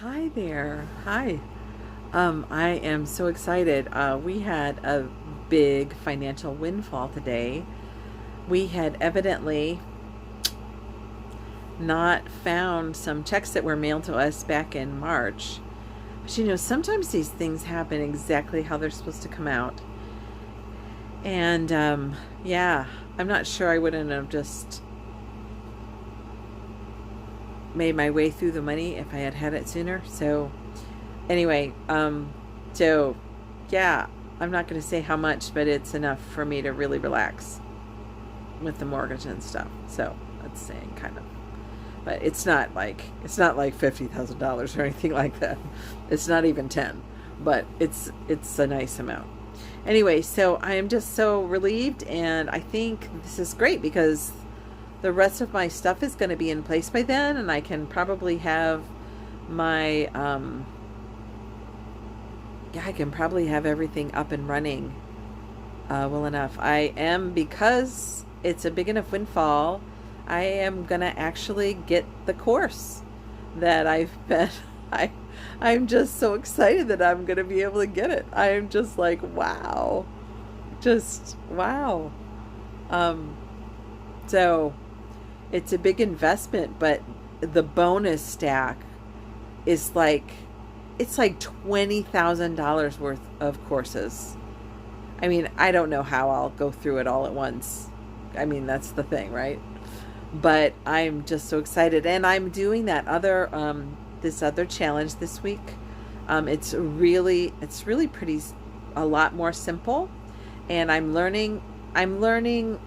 Hi there. Hi. I am so excited. We had a big financial windfall today. We had evidently not found some checks that were mailed to us back in March. But sometimes these things happen exactly how they're supposed to come out. And yeah, I'm not sure I wouldn't have just made my way through the money if I had had it sooner. So anyway, so yeah, I'm not going to say how much, but it's enough for me to really relax with the mortgage and stuff. So that's saying kind of, but it's not like $50,000 or anything like that. It's not even 10, but it's a nice amount. Anyway, so I am just so relieved, and I think this is great because the rest of my stuff is going to be in place by then, and I can probably have my yeah, I can probably have everything up and running well enough. I am, because it's a big enough windfall, I am gonna actually get the course that I've been. I I'm just so excited that I'm gonna be able to get it. I'm just like, wow, just wow. Um, so it's a big investment, but the bonus stack is like it's like $20,000 worth of courses. I mean, I don't know how I'll go through it all at once. I mean, that's the thing, right? But I'm just so excited, and I'm doing that other this other challenge this week. It's really pretty a lot more simple, and I'm learning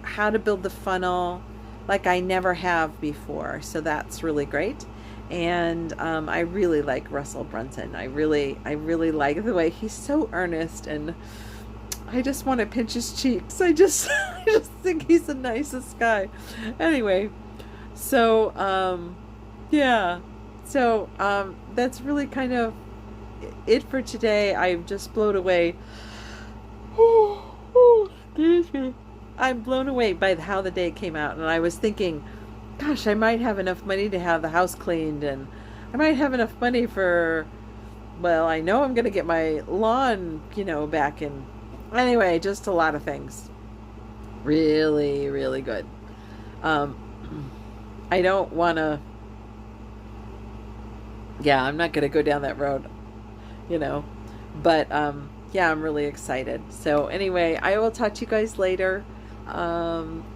how to build the funnel like I never have before. So that's really great. And I really like Russell Brunson. I really like the way he's so earnest, and I just want to pinch his cheeks. I just think he's the nicest guy. Anyway, so yeah, so that's really kind of it for today. I'm just blown away. Excuse me. I'm blown away by how the day came out, and I was thinking, gosh, I might have enough money to have the house cleaned, and I might have enough money for, well, I know I'm going to get my lawn, back in. Anyway, just a lot of things. Really, really good. Um, I don't want to, yeah, I'm not going to go down that road, you know, but yeah, I'm really excited. So anyway, I will talk to you guys later.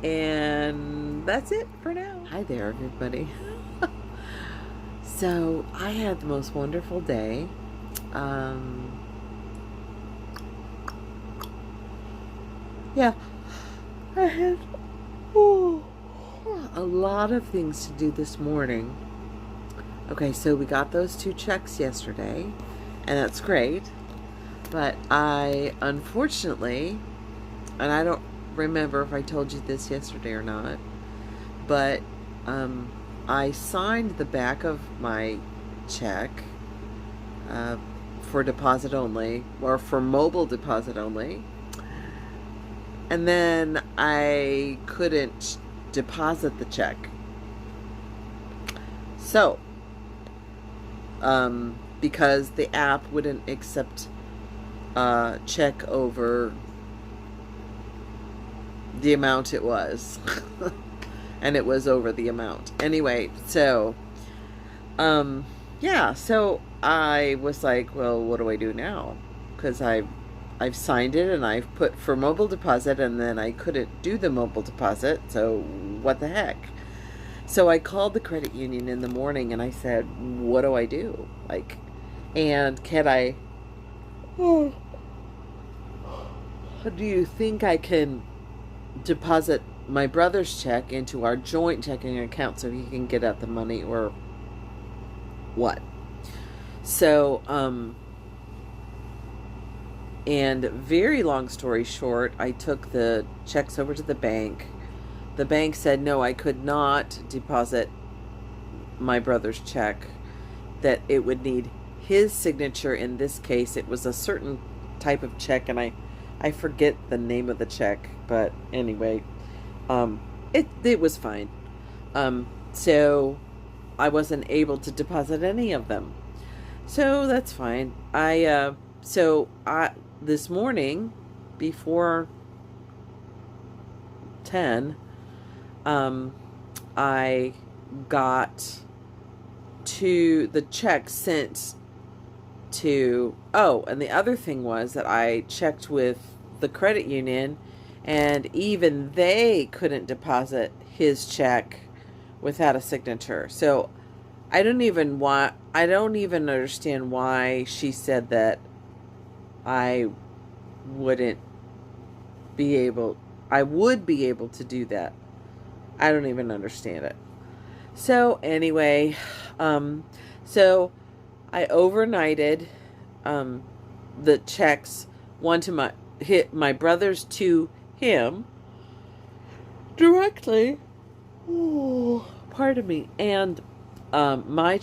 And that's it for now. Hi there, everybody. So I had the most wonderful day. Yeah, I had oh, a lot of things to do this morning. Okay, so we got those two checks yesterday, and that's great. But I, unfortunately, and I don't remember if I told you this yesterday or not, but I signed the back of my check for deposit only, or for mobile deposit only, and then I couldn't deposit the check. So, because the app wouldn't accept check over the amount it was. And it was over the amount. Anyway, so yeah, so I was like, well, what do I do now? Because I've signed it, and I've put for mobile deposit, and then I couldn't do the mobile deposit, so what the heck? So I called the credit union in the morning, and I said, what do I do? Like, and can I, oh, do you think I can deposit my brother's check into our joint checking account so he can get at the money, or what? So, and very long story short, I took the checks over to the bank. The bank said no, I could not deposit my brother's check, that it would need his signature. In this case, it was a certain type of check, and I forget the name of the check, but anyway, it was fine. So I wasn't able to deposit any of them. So that's fine. I this morning before 10, um, I got to the check sent to, oh, and the other thing was that I checked with the credit union, and even they couldn't deposit his check without a signature. So I don't even understand why she said that I wouldn't be able I would be able to do that. I don't even understand it. So anyway, um so I overnighted um the checks, one to my brother's to him directly. Oh, pardon me. And my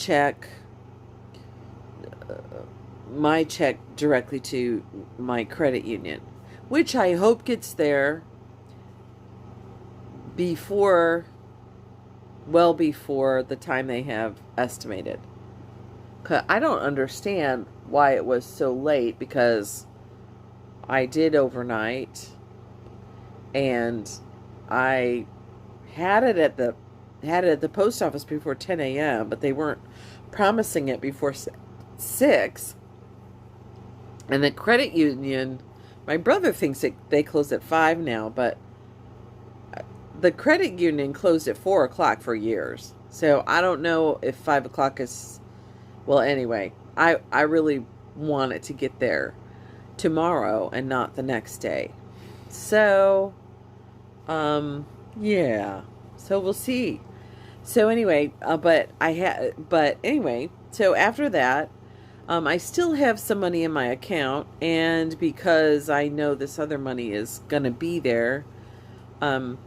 check directly to my credit union, which I hope gets there before, well before the time they have estimated. 'Cause I don't understand why it was so late, because I did overnight, and I had it at the post office before 10 a.m., but they weren't promising it before 6. And the credit union, my brother thinks they close at 5 now, but the credit union closed at 4 o'clock for years. So I don't know if 5 o'clock is, well, anyway, I really want it to get there tomorrow and not the next day. So, yeah. So we'll see. So anyway, but anyway, so after that, I still have some money in my account, and because I know this other money is gonna be there, um,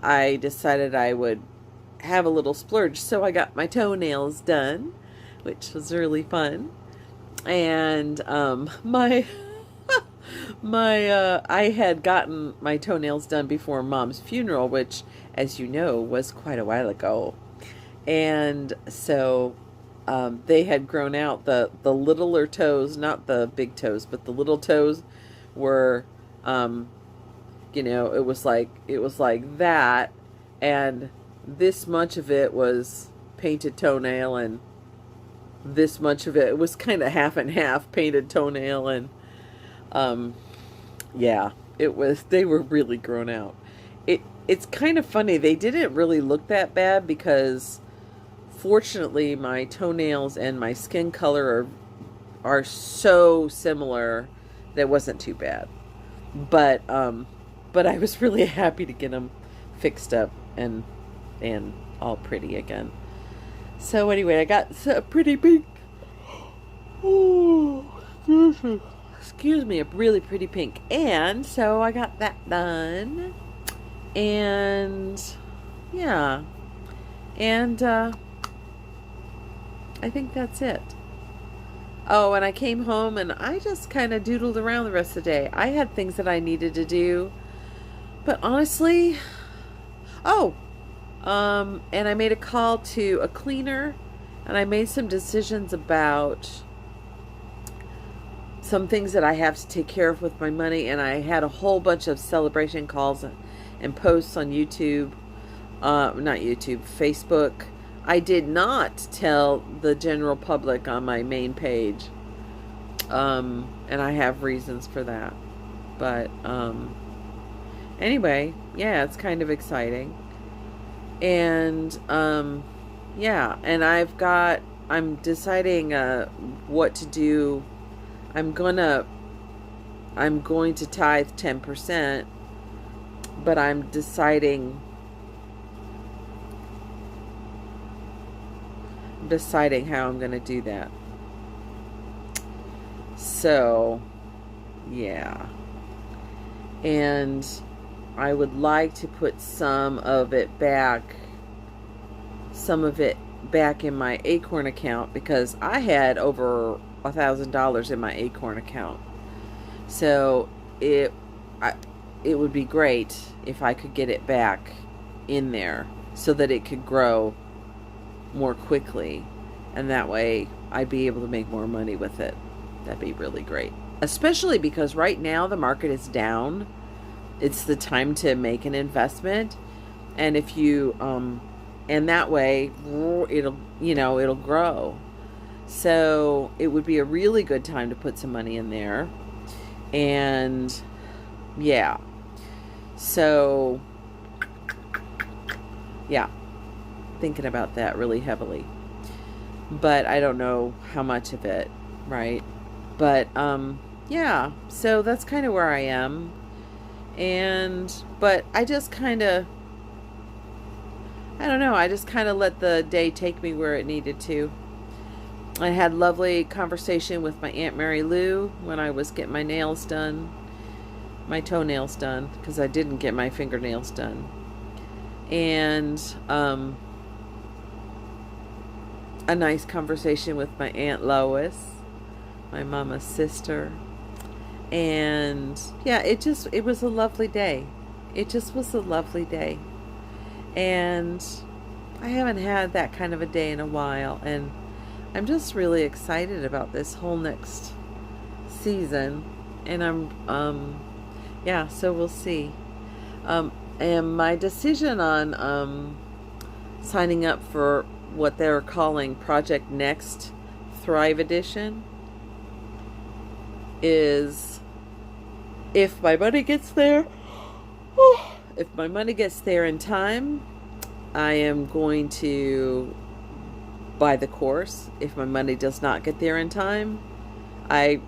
I decided I would have a little splurge. So I got my toenails done, which was really fun. And my I had gotten my toenails done before Mom's funeral, which, as you know, was quite a while ago. And so they had grown out. The littler toes, not the big toes, but the little toes were, it was like that, and this much of it was painted toenail, and this much of it was kind of half and half painted toenail, and yeah, they were really grown out. It's kind of funny. They didn't really look that bad, because fortunately my toenails and my skin color are so similar that it wasn't too bad. But I was really happy to get them fixed up and all pretty again. So anyway, I got a pretty pink. Oh, excuse me, a really pretty pink. And so I got that done. And yeah. And I think that's it. Oh, and I came home and I just kind of doodled around the rest of the day. I had things that I needed to do. But honestly, and I made a call to a cleaner, and I made some decisions about some things that I have to take care of with my money, and I had a whole bunch of celebration calls and posts on YouTube, not YouTube, Facebook. I did not tell the general public on my main page, and I have reasons for that. But anyway, yeah, it's kind of exciting. And yeah, and I'm deciding what to do. I'm going to tithe 10%, but I'm deciding how I'm going to do that. So, yeah. And I would like to put some of it back in my Acorn account, because I had over $1,000 in my Acorn account. So it would be great if I could get it back in there so that it could grow more quickly. And that way I'd be able to make more money with it. That'd be really great. Especially because right now the market is down. It's the time to make an investment. And if you, and that way it'll grow. So it would be a really good time to put some money in there. And yeah. So yeah, thinking about that really heavily. But I don't know how much of it, right? But yeah, so that's kind of where I am. But I just kind of, I don't know, I just kind of let the day take me where it needed to. I had lovely conversation with my Aunt Mary Lou when I was getting my nails done, my toenails done, because I didn't get my fingernails done. And a nice conversation with my Aunt Lois, my mama's sister. And yeah, it was a lovely day. It just was a lovely day. And I haven't had that kind of a day in a while. And I'm just really excited about this whole next season. And yeah, so we'll see. And my decision on signing up for what they're calling Project Next Thrive Edition is, if my money gets there, in time, I am going to buy the course. If my money does not get there in time, I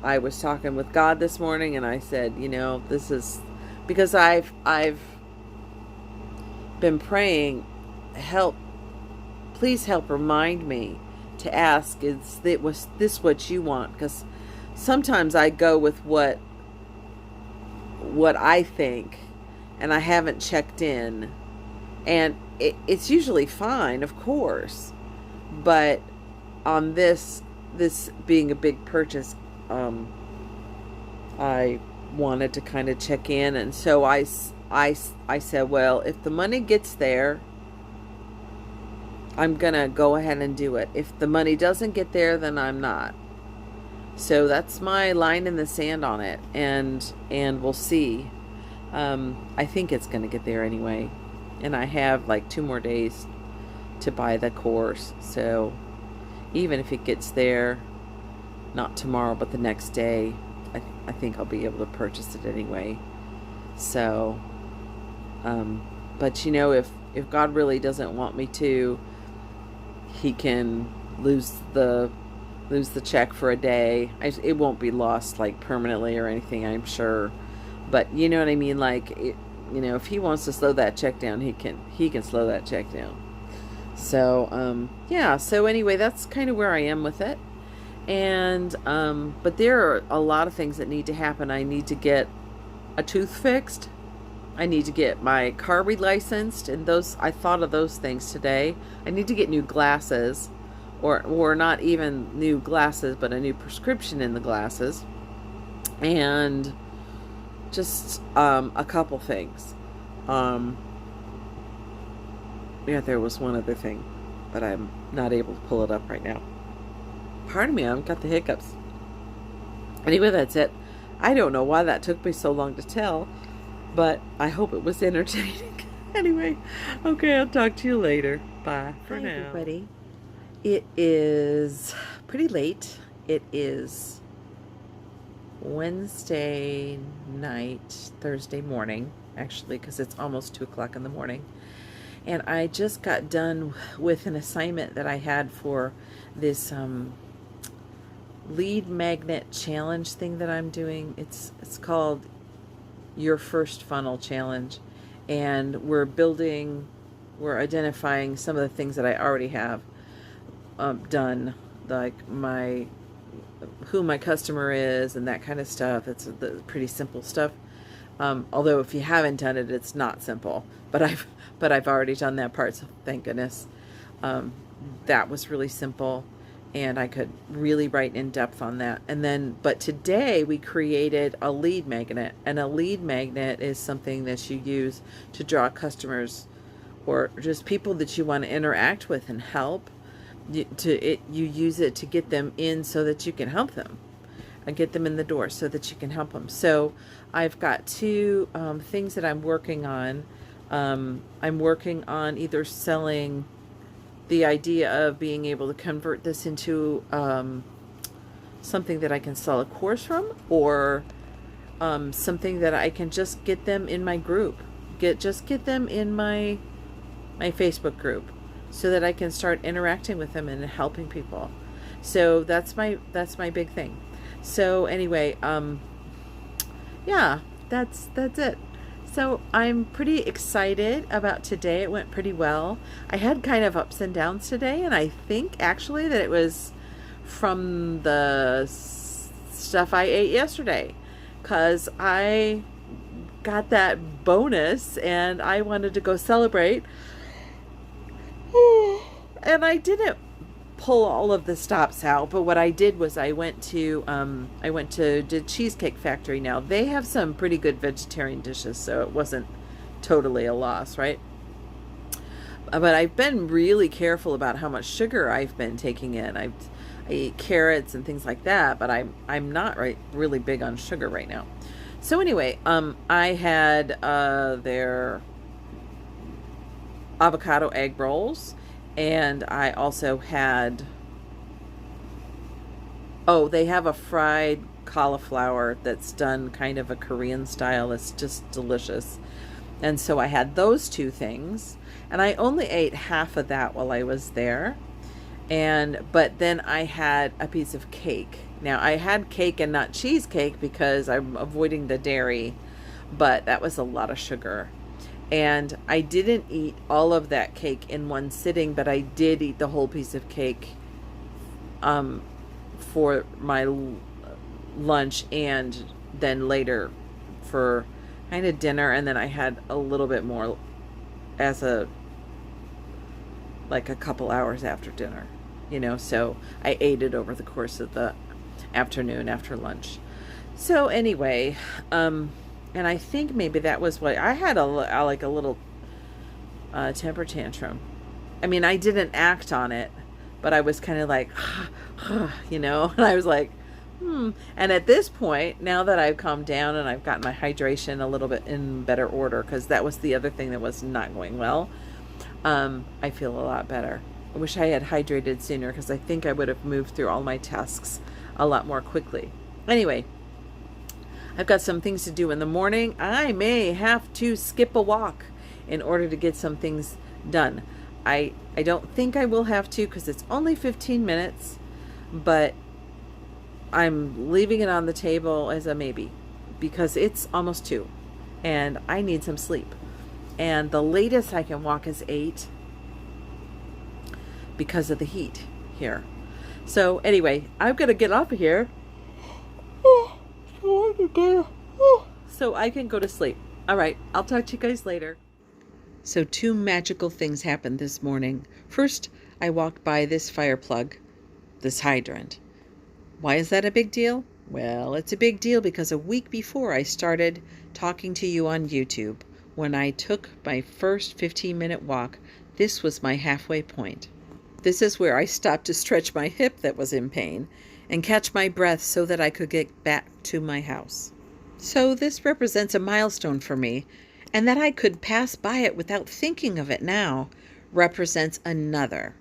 was talking with God this morning, and I said, this is because I've been praying, please help remind me to ask, was this what you want? Because sometimes I go with what I think, and I haven't checked in, and it's usually fine, of course, but on this being a big purchase, I wanted to kind of check in, and so I said, well, if the money gets there, I'm gonna go ahead and do it. If the money doesn't get there, then I'm not. So that's my line in the sand on it, and we'll see. I think it's gonna get there anyway, and I have like 2 more days to buy the course. So even if it gets there, not tomorrow, but the next day, I think I'll be able to purchase it anyway. So, but if God really doesn't want me to, He can lose the check for a day. It won't be lost like permanently or anything, I'm sure. But you know what I mean? Like, if He wants to slow that check down, He can slow that check down. So, yeah. So anyway, that's kind of where I am with it. And, but there are a lot of things that need to happen. I need to get a tooth fixed. I need to get my car relicensed, and I thought of those things today. I need to get new glasses, or not even new glasses, but a new prescription in the glasses, and just a couple things. Yeah, there was one other thing, but I'm not able to pull it up right now. Pardon me, I've got the hiccups. Anyway, that's it. I don't know why that took me so long to tell, but I hope it was entertaining. Anyway, okay, I'll talk to you later. Bye for now. Hi, everybody. It is pretty late. It is Wednesday night, Thursday morning, actually, because it's almost 2 o'clock in the morning. And I just got done with an assignment that I had for this lead magnet challenge thing that I'm doing. It's called Your First Funnel Challenge, and we're identifying some of the things that I already have done, like who my customer is and that kind of stuff. It's the pretty simple stuff. Although if you haven't done it, it's not simple. But I've already done that part, so thank goodness. That was really simple, and I could really write in depth on that. But today we created a lead magnet, and a lead magnet is something that you use to draw customers or just people that you want to interact with and help. You use it to get them in so that you can help them, and get them in the door so that you can help them. So I've got two things that I'm working on. I'm working on either selling the idea of being able to convert this into something that I can sell a course from, or something that I can just get them in my group, get them in my Facebook group, so that I can start interacting with them and helping people. So that's my big thing. So anyway, yeah, that's it. So I'm pretty excited about today. It went pretty well. I had kind of ups and downs today, and I think actually that it was from the stuff I ate yesterday, because I got that bonus and I wanted to go celebrate. And I didn't pull all of the stops out, but what I did was I went to the Cheesecake Factory. Now they have some pretty good vegetarian dishes, so it wasn't totally a loss, right? But I've been really careful about how much sugar I've been taking in. I eat carrots and things like that, but I'm not really big on sugar right now. So anyway, I had their avocado egg rolls, and I also had, they have a fried cauliflower that's done kind of a Korean style. It's just delicious. And so I had those two things, and I only ate half of that while I was there. But then I had a piece of cake. Now I had cake and not cheesecake because I'm avoiding the dairy, but that was a lot of sugar. And I didn't eat all of that cake in one sitting, but I did eat the whole piece of cake for my lunch, and then later for kind of dinner, and then I had a little bit more as a couple hours after dinner, so I ate it over the course of the afternoon after lunch. So anyway, and I think maybe that was what I had a little temper tantrum. I mean, I didn't act on it, but I was kind of like, and I was like, And at this point, now that I've calmed down and I've gotten my hydration a little bit in better order, because that was the other thing that was not going well, I feel a lot better. I wish I had hydrated sooner, because I think I would have moved through all my tasks a lot more quickly. Anyway, I've got some things to do in the morning. I may have to skip a walk in order to get some things done. I don't think I will have to, because it's only 15 minutes, but I'm leaving it on the table as a maybe, because it's almost 2 and I need some sleep. And the latest I can walk is 8 because of the heat here. So anyway, I've got to get off of here so I can go to sleep. All right, I'll talk to you guys later. So 2 magical things happened this morning. First, I walked by this fire plug, this hydrant. Why is that a big deal? Well, it's a big deal because a week before I started talking to you on YouTube, when I took my first 15-minute walk, this was my halfway point. This is where I stopped to stretch my hip that was in pain and catch my breath so that I could get back to my house. So this represents a milestone for me, and that I could pass by it without thinking of it now represents another.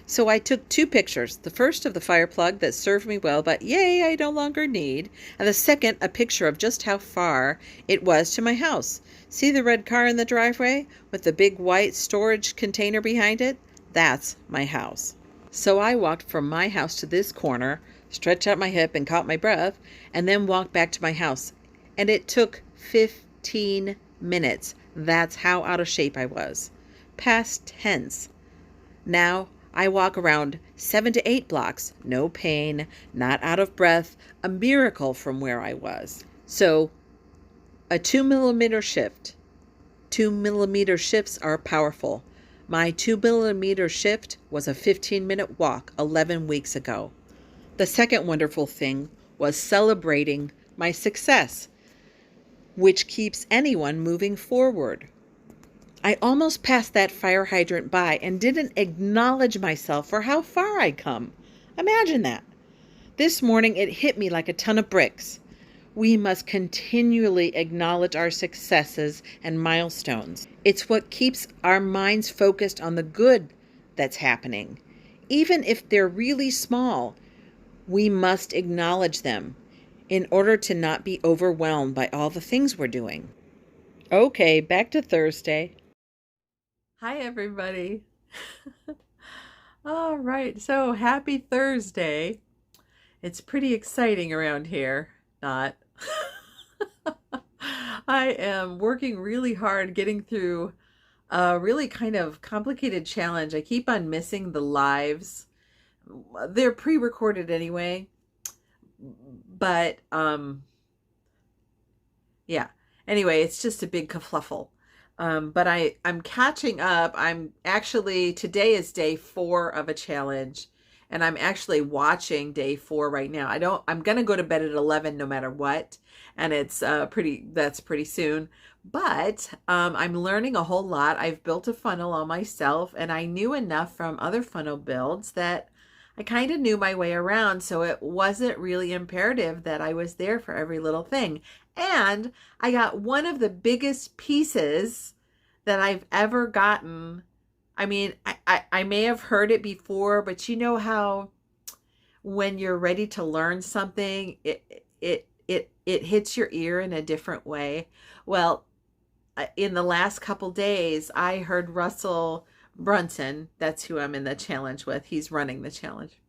So I took 2 pictures, the first of the fire plug that served me well, but yay, I no longer need, and the second, a picture of just how far it was to my house. See the red car in the driveway with the big white storage container behind it? That's my house. So I walked from my house to this corner, stretched out my hip and caught my breath, and then walked back to my house. And it took 15 minutes. That's how out of shape I was. Past tense. Now I walk around 7 to 8 blocks, no pain, not out of breath, a miracle from where I was. So a 2-millimeter shift. 2-millimeter shifts are powerful. My 2-millimeter shift was a 15-minute walk 11 weeks ago. The second wonderful thing was celebrating my success, which keeps anyone moving forward. I almost passed that fire hydrant by and didn't acknowledge myself for how far I'd come. Imagine that. This morning it hit me like a ton of bricks. We must continually acknowledge our successes and milestones. It's what keeps our minds focused on the good that's happening. Even if they're really small, we must acknowledge them in order to not be overwhelmed by all the things we're doing. Okay, back to Thursday. Hi, everybody. All right, so happy Thursday. It's pretty exciting around here. Not. I am working really hard getting through a really kind of complicated challenge. I keep on missing the lives. They're pre-recorded anyway, but yeah. Anyway, it's just a big kerfluffle. But I'm catching up. Today is day 4 of a challenge, and I'm actually watching day 4 right now. I'm going to go to bed at 11 no matter what, and that's pretty soon. But I'm learning a whole lot. I've built a funnel all myself, and I knew enough from other funnel builds that I kind of knew my way around, so it wasn't really imperative that I was there for every little thing. And I got one of the biggest pieces that I've ever gotten. I mean, I may have heard it before, but you know how when you're ready to learn something, it hits your ear in a different way. Well, in the last couple days, I heard Russell Brunson, that's who I'm in the challenge with. He's running the challenge.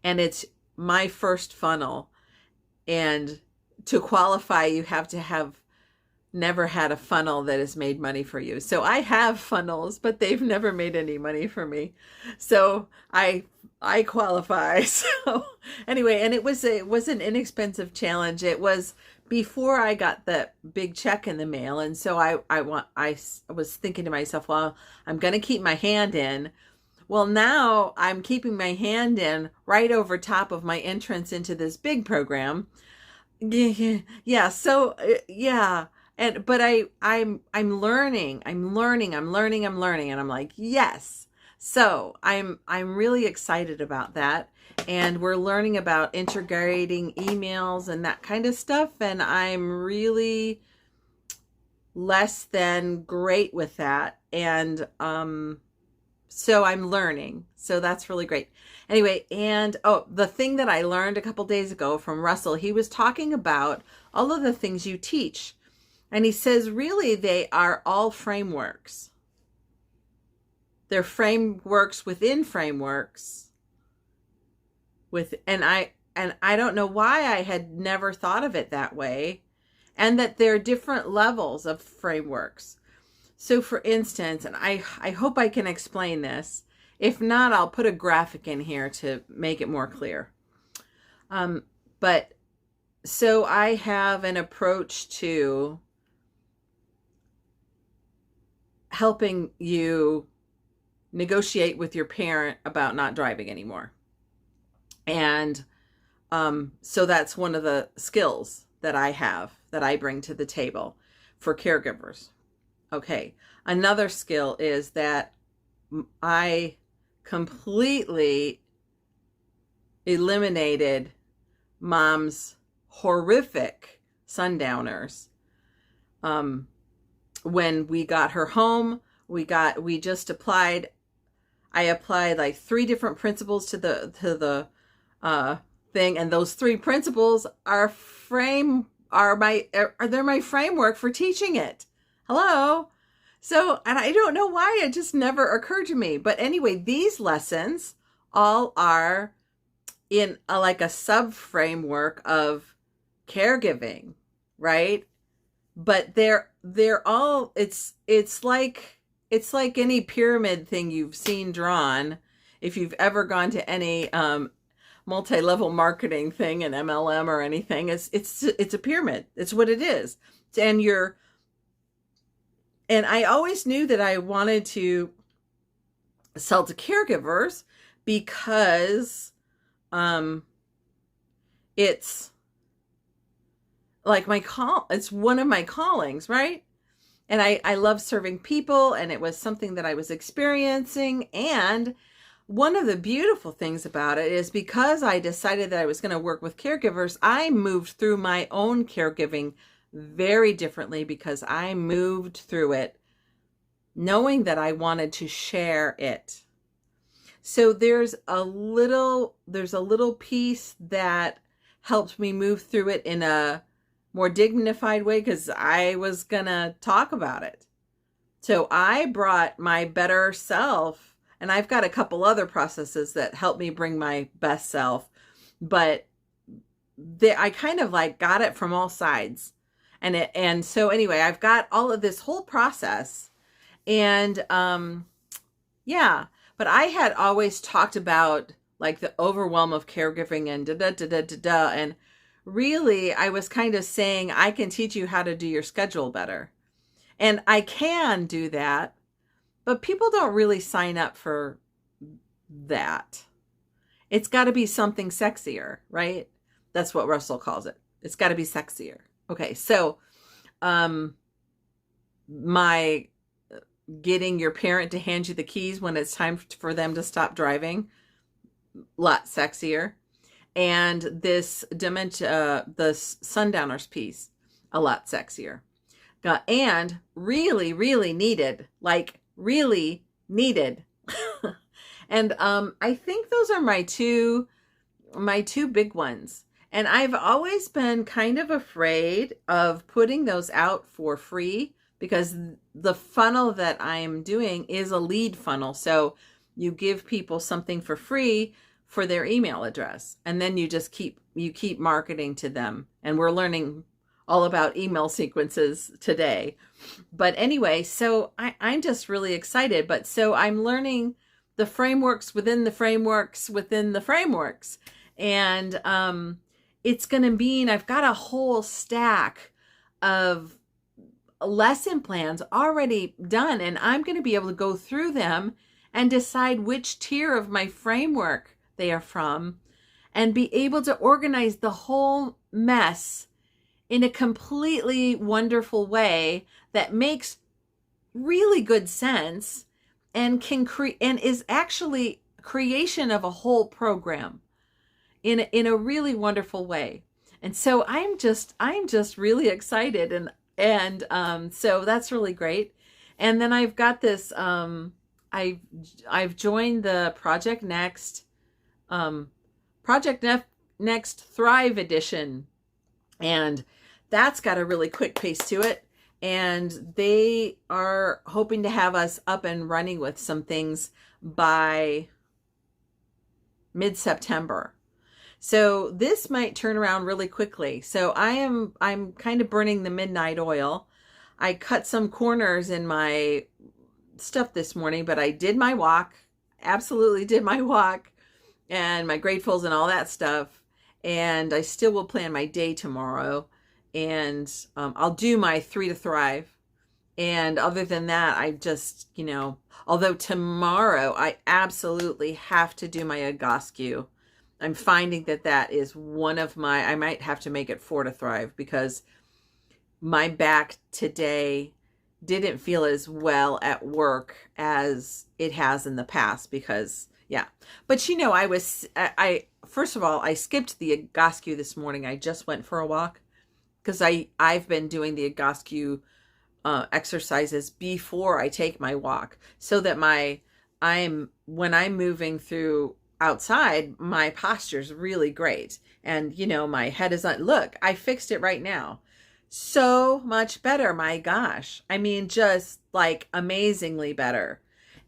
And it's my first funnel. And to qualify, you have to have never had a funnel that has made money for you. So I have funnels, but they've never made any money for me. So I qualify. So anyway, and it was an inexpensive challenge. It was before I got the big check in the mail, and so I was thinking to myself, well, I'm going to keep my hand in. Well, now I'm keeping my hand in right over top of my entrance into this big program. Yeah. So yeah. But I'm learning, and I'm like, yes. So I'm really excited about that. And we're learning about integrating emails and that kind of stuff. And I'm really less than great with that. And so I'm learning. So that's really great. Anyway, and the thing that I learned a couple days ago from Russell, he was talking about all of the things you teach. And he says, really, they are all frameworks. They're frameworks within frameworks. And I don't know why I had never thought of it that way. And that there are different levels of frameworks. So for instance, and I hope I can explain this. If not, I'll put a graphic in here to make it more clear. But so I have an approach to helping you negotiate with your parent about not driving anymore. And so that's one of the skills that I have, that I bring to the table for caregivers. Okay. Another skill is that I completely eliminated Mom's horrific sundowners. When we got her home, I applied like 3 different principles to the thing, and those 3 principles they're my framework for teaching it. Hello. So, and I don't know why it just never occurred to me. But anyway, these lessons all are in like a sub framework of caregiving, right? But they're all, it's like any pyramid thing you've seen drawn. If you've ever gone to any multi-level marketing thing, an MLM or anything, it's a pyramid. It's what it is. And I always knew that I wanted to sell to caregivers because it's like it's one of my callings, right? And I love serving people, and it was something that I was experiencing. And one of the beautiful things about it is because I decided that I was going to work with caregivers, I moved through my own caregiving very differently because I moved through it knowing that I wanted to share it. So there's a little piece that helped me move through it in a more dignified way because I was going to talk about it. So I brought my better self, and I've got a couple other processes that help me bring my best self, but I kind of like got it from all sides. And so anyway, I've got all of this whole process, and yeah, but I had always talked about like the overwhelm of caregiving and da da da da da da, and really I was kind of saying I can teach you how to do your schedule better. And I can do that, but people don't really sign up for that. It's got to be something sexier, right? That's what Russell calls it. It's got to be sexier. Okay, so my getting your parent to hand you the keys when it's time for them to stop driving, a lot sexier. And this dementia, the sundowners piece, a lot sexier. And really, really needed, like really needed. And I think those are my two big ones. And I've always been kind of afraid of putting those out for free because the funnel that I'm doing is a lead funnel. So you give people something for free for their email address, and then you just keep marketing to them. And we're learning all about email sequences today. But anyway, so I'm just really excited. But so I'm learning the frameworks within the frameworks within the frameworks. And it's going to mean I've got a whole stack of lesson plans already done. And I'm going to be able to go through them and decide which tier of my framework they are from and be able to organize the whole mess in a completely wonderful way that makes really good sense and can create and is actually creation of a whole program in a really wonderful way. And so I'm just really excited, and so that's really great. And then I've got this I've joined the Project Next Thrive edition, and that's got a really quick pace to it. And they are hoping to have us up and running with some things by mid-September. So this might turn around really quickly. So I'm kind of burning the midnight oil. I cut some corners in my stuff this morning, but I did my walk, absolutely did my walk, and my gratefuls and all that stuff. And I still will plan my day tomorrow. And I'll do my 3 to Thrive. And other than that, I just, although tomorrow I absolutely have to do my August. I'm finding that is one of I might have to make it 4 to Thrive because my back today didn't feel as well at work as it has in the past because, yeah. But I first of all, I skipped the August this morning. I just went for a walk because I've been doing the August exercises before I take my walk so that when I'm moving through outside, my posture is really great. And, my head is on, look, I fixed it right now. So much better. My gosh. I mean, just like amazingly better.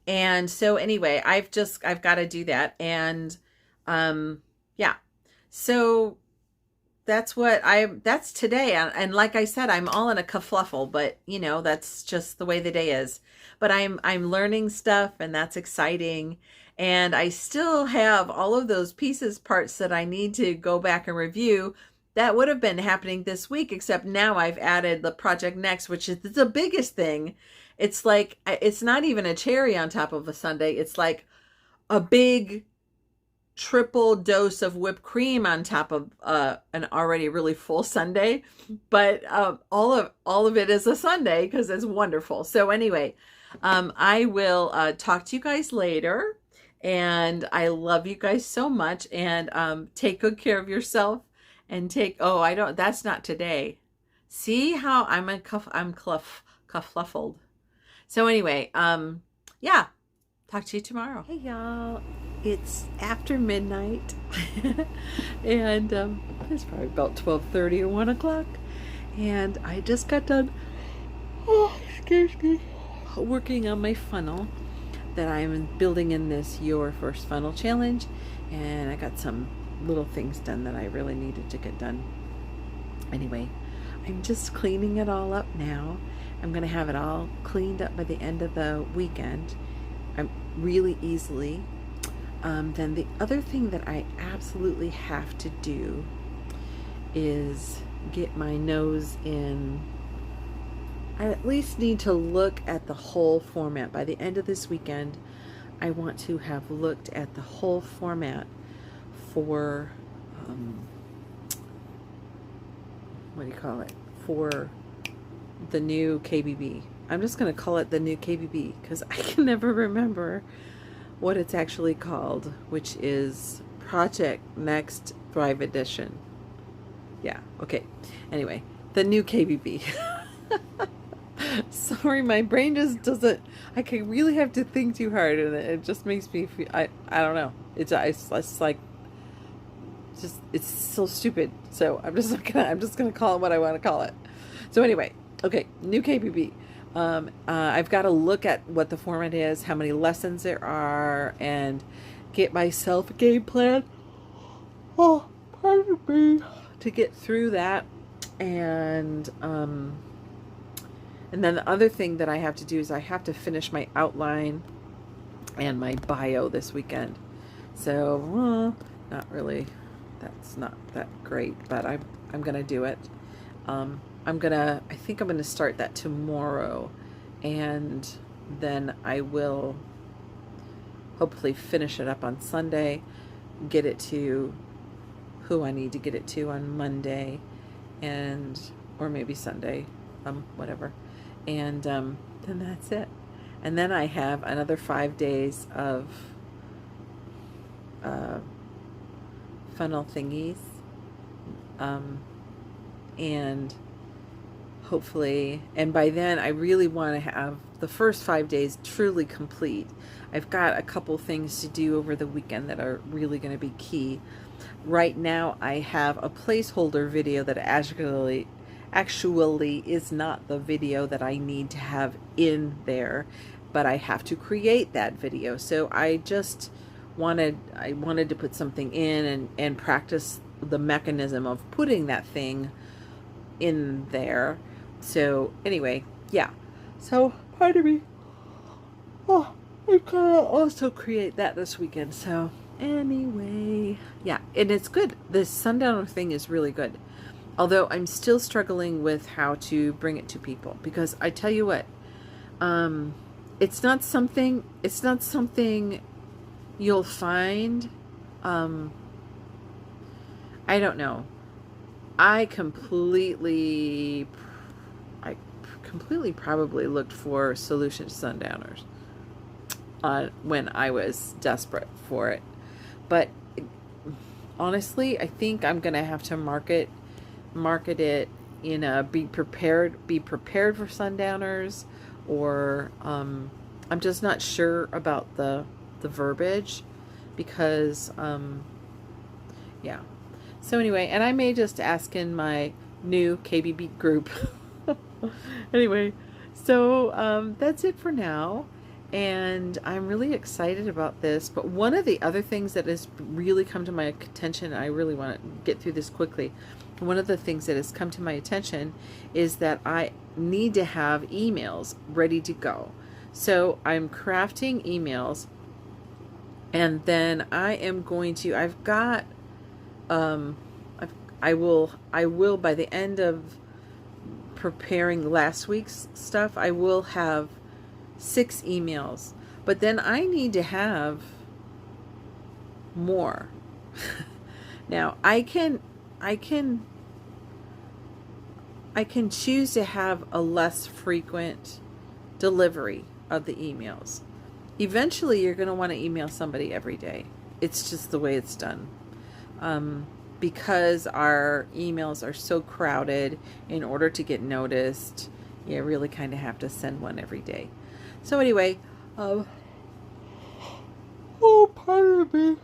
And so anyway, I've got to do that. And, yeah, so that's today. And like I said, I'm all in a kerfluffle, but that's just the way the day is. But I'm learning stuff, and that's exciting. And I still have all of those parts that I need to go back and review that would have been happening this week, except now I've added the Project Next, which is the biggest thing. It's like, it's not even a cherry on top of a sundae. It's like a big triple dose of whipped cream on top of an already really full sundae. But all of it is a sundae because it's wonderful. So anyway, I will talk to you guys later. And I love you guys so much. And take good care of yourself. And I don't, that's not today. See how I'm cuffluffled. So anyway, yeah, talk to you tomorrow. Hey y'all, it's after midnight, and it's probably about 12:30 or 1 o'clock, and I just got done. Oh, excuse me. Working on my funnel that I'm building in this Your First Funnel Challenge, and I got some little things done that I really needed to get done. Anyway, I'm just cleaning it all up now. I'm going to have it all cleaned up by the end of the weekend. I'm really easily. Then the other thing that I absolutely have to do is get my nose in. I at least need to look at the whole format. By the end of this weekend, I want to have looked at the whole format for, what do you call it? For the new KBB. I'm just going to call it the new KBB because I can never remember what it's actually called, which is Project Next Thrive Edition. Yeah, okay. Anyway, the new KBB. Sorry, my brain just doesn't, I can really have to think too hard, and it just makes me feel, I don't know. It's like, it's so stupid. So I'm just gonna call it what I want to call it. So anyway, okay, new KBB. I've got to look at what the format is, how many lessons there are, and get myself a game plan. Oh, pardon me. To get through that, and then the other thing that I have to do is I have to finish my outline and my bio this weekend. So, not really. That's not that great, but I'm gonna do it. I think I'm gonna start that tomorrow, and then I will hopefully finish it up on Sunday, get it to who I need to get it to on Monday, or maybe Sunday, whatever, and then that's it. And then I have another 5 days of funnel thingies, and hopefully, and by then I really want to have the first 5 days truly complete. I've got a couple things to do over the weekend that are really going to be key. Right now I have a placeholder video that actually is not the video that I need to have in there, but I have to create that video. So I wanted to put something in and practice the mechanism of putting that thing in there. So anyway, yeah. So pardon me. Oh, I'm gonna also create that this weekend. So anyway, yeah, and it's good. This sundowner thing is really good. Although I'm still struggling with how to bring it to people, because I tell you what, it's not something you'll find. I don't know. I completely probably looked for solution sundowners when I was desperate for it. But honestly, I think I'm gonna have to market it in a be prepared for sundowners, or I'm just not sure about the verbiage, because yeah. So anyway, and I may just ask in my new KBB group. Anyway, so that's it for now, and I'm really excited about this. But one of the other things that has really come to my attention, I really want to get through this quickly. One of the things that has come to my attention is that I need to have emails ready to go. So I'm crafting emails, and then I am going to, I will by the end of preparing last week's stuff, I will have 6 emails. But then I need to have more. Now, I can choose to have a less frequent delivery of the emails. Eventually, you're going to want to email somebody every day. It's just the way it's done. Because our emails are so crowded, in order to get noticed, you really kind of have to send one every day. So anyway, oh, pardon me.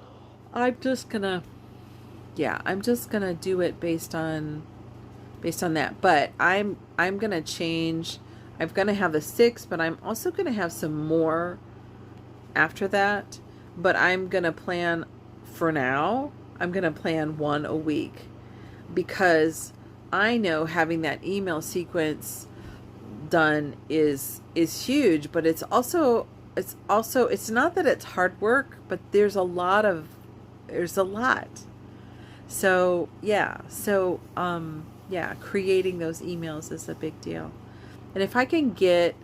I'm just gonna do it based on that. But I'm gonna change. I'm gonna have the 6, but I'm also gonna have some more after that. But I'm gonna plan for now. I'm gonna plan 1 a week, because I know having that email sequence done is huge. But it's also it's not that it's hard work, but there's a lot. So creating those emails is a big deal. And if I can get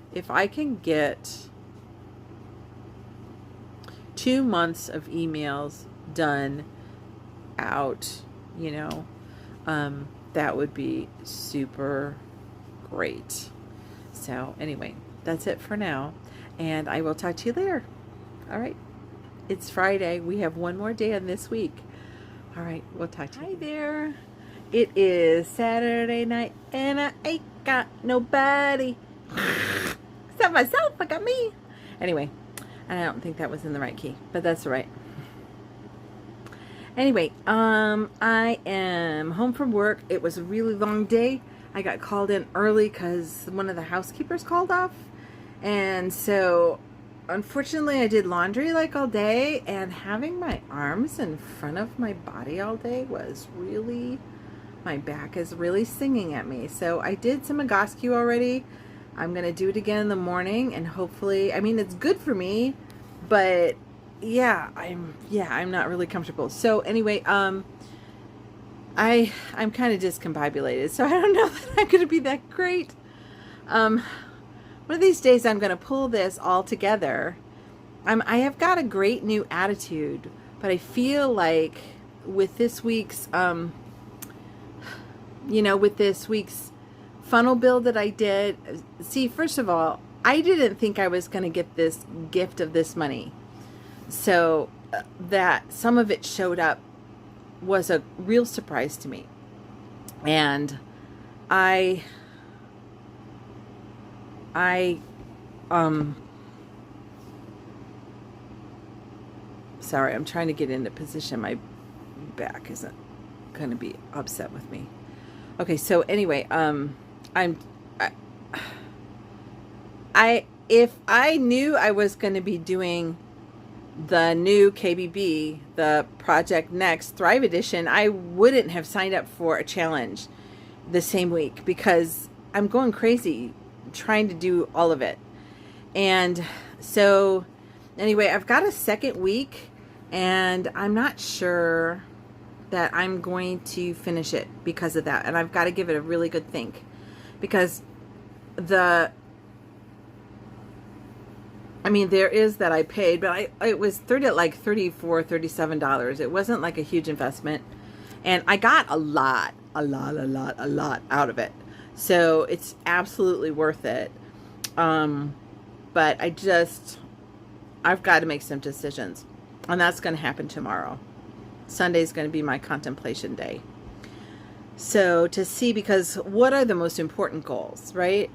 2 months of emails done out, that would be super great. So anyway, that's it for now, and I will talk to you later. All right. It's Friday. We have one more day on this week. All right, we'll talk to you. Hi there. It is Saturday night, and I ain't got nobody except myself. I got me. Anyway, I don't think that was in the right key, but that's all right. Anyway, I am home from work. It was a really long day. I got called in early because one of the housekeepers called off, and so unfortunately, I did laundry like all day, and having my arms in front of my body all day was really, my back is really singing at me. So I did some August already. I'm going to do it again in the morning, and hopefully, I mean, it's good for me, but I'm not really comfortable. So anyway, I'm kind of discombobulated, so I don't know that I'm going to be that great. One of these days I'm going to pull this all together. I have got a great new attitude, but I feel like with this week's, with this week's funnel build that I did, see, first of all, I didn't think I was going to get this gift of this money. So that some of it showed up was a real surprise to me. And sorry, I'm trying to get into position. My back isn't going to be upset with me. Okay, so anyway, if I knew I was going to be doing the new KBB, the Project Next Thrive Edition, I wouldn't have signed up for a challenge the same week, because I'm going crazy trying to do all of it. And so anyway, I've got a second week, and I'm not sure that I'm going to finish it because of that. And I've got to give it a really good think, because there is that I paid, but it was $34, $37. It wasn't like a huge investment, and I got a lot out of it. So it's absolutely worth it. But I've got to make some decisions, and that's going to happen tomorrow. Sunday is going to be my contemplation day. So to see, because what are the most important goals, right?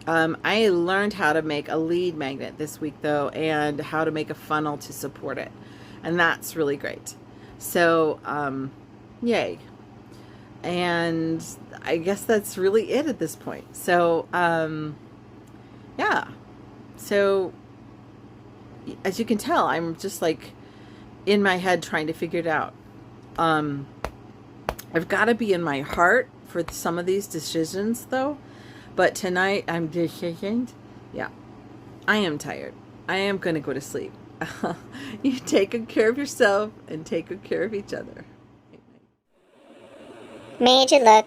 I learned how to make a lead magnet this week, though, and how to make a funnel to support it. And that's really great. So, yay. And I guess that's really it at this point. So, yeah. So, as you can tell, I'm just like in my head trying to figure it out. I've got to be in my heart for some of these decisions, though. But tonight I'm decisioned. Yeah, I am tired. I am going to go to sleep. You take good care of yourself and take good care of each other. Major look.